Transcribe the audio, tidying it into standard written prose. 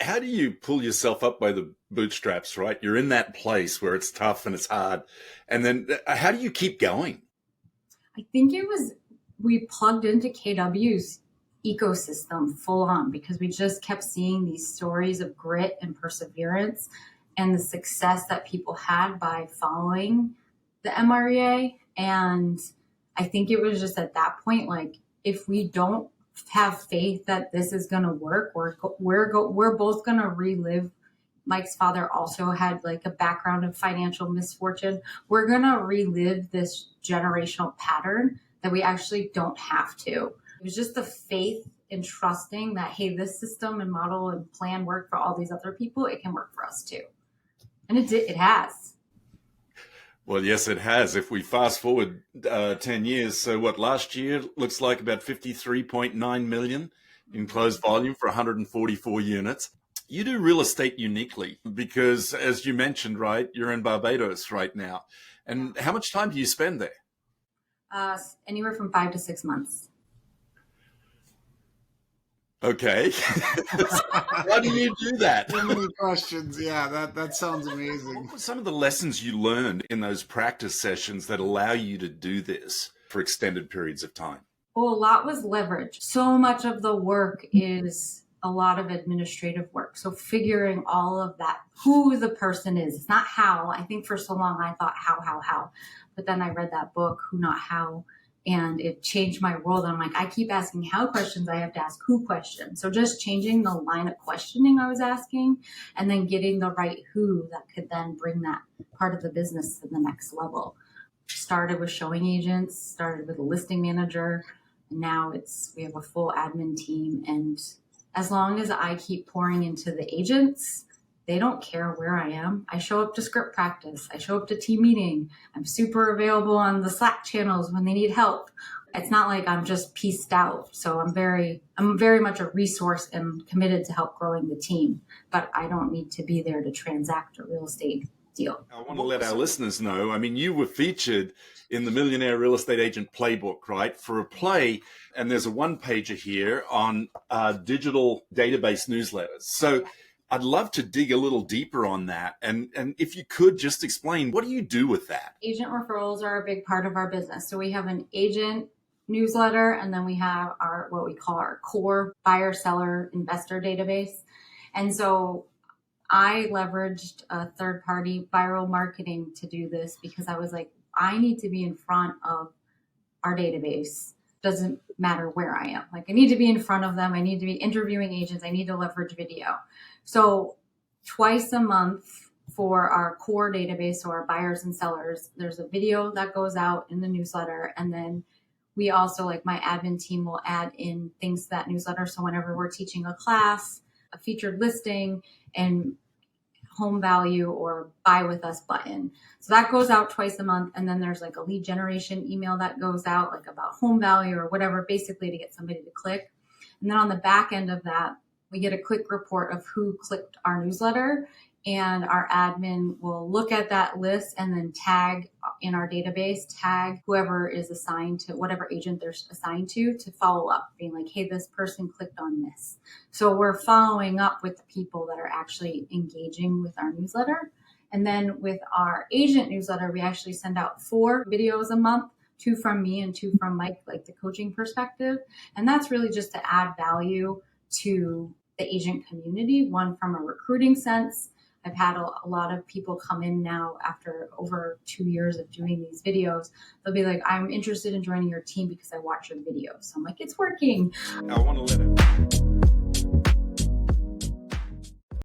How do you pull yourself up by the bootstraps, right? You're in that place where it's tough and it's hard. And then how do you keep going? I think we plugged into KW's ecosystem full on because we just kept seeing these stories of grit and perseverance and the success that people had by following the MREA. And I think it was just at that point, like, if we don't have faith that this is going to work, we're both going to relive. Mike's father also had like a background of financial misfortune. We're going to relive this generational pattern that we actually don't have to. It was just the faith and trusting that, hey, this system and model and plan worked for all these other people. It can work for us too. And it has. Well, yes, it has. If we fast forward 10 years, so what, last year looks like about 53.9 million in closed volume for 144 units. You do real estate uniquely because, as you mentioned, right, you're in Barbados right now. And how much time do you spend there? Anywhere from 5 to 6 months. Okay. Why do you do that? So many questions. Yeah, that sounds amazing. What were some of the lessons you learned in those practice sessions that allow you to do this for extended periods of time? Well, a lot was leverage. So much of the work is a lot of administrative work. So figuring all of that, who the person is. It's not how. I think for so long I thought how. But then I read that book, Who Not How, and it changed my world. I'm like, I keep asking how questions, I have to ask who questions. So just changing the line of questioning I was asking and then getting the right who that could then bring that part of the business to the next level. Started with showing agents, started with a listing manager. And now we have a full admin team. And as long as I keep pouring into the agents, they don't care where I am. I show up to script practice. I show up to team meeting. I'm super available on the Slack channels when they need help. It's not like I'm just pieced out. So I'm very much a resource and committed to help growing the team, but I don't need to be there to transact a real estate deal. I want to let our listeners know, I mean, you were featured in the Millionaire Real Estate Agent Playbook, right, for a play, and there's a one-pager here on digital database newsletters. So I'd love to dig a little deeper on that. And if you could just explain, what do you do with that? Agent referrals are a big part of our business. So we have an agent newsletter, and then we have what we call our core buyer, seller, investor database. And so I leveraged a third-party viral marketing to do this because I was like, I need to be in front of our database. Doesn't matter where I am. Like, I need to be in front of them. I need to be interviewing agents. I need to leverage video. So twice a month for our core database, so our buyers and sellers, there's a video that goes out in the newsletter. And then we also, like, my admin team will add in things to that newsletter. So whenever we're teaching a class, a featured listing, and home value or buy with us button. So that goes out twice a month. And then there's like a lead generation email that goes out, like about home value or whatever, basically to get somebody to click. And then on the back end of that, we get a quick report of who clicked our newsletter, and our admin will look at that list and then tag in our database, tag whoever is assigned to whatever agent they're assigned to follow up, being like, hey, this person clicked on this. So we're following up with the people that are actually engaging with our newsletter. And then with our agent newsletter, we actually send out 4 videos a month, 2 from me and 2 from Mike, like the coaching perspective. And that's really just to add value to the agent community, one from a recruiting sense. I've had a lot of people come in now after over 2 years of doing these videos. They'll be like, I'm interested in joining your team because I watch your videos. So I'm like, it's working. I want to let it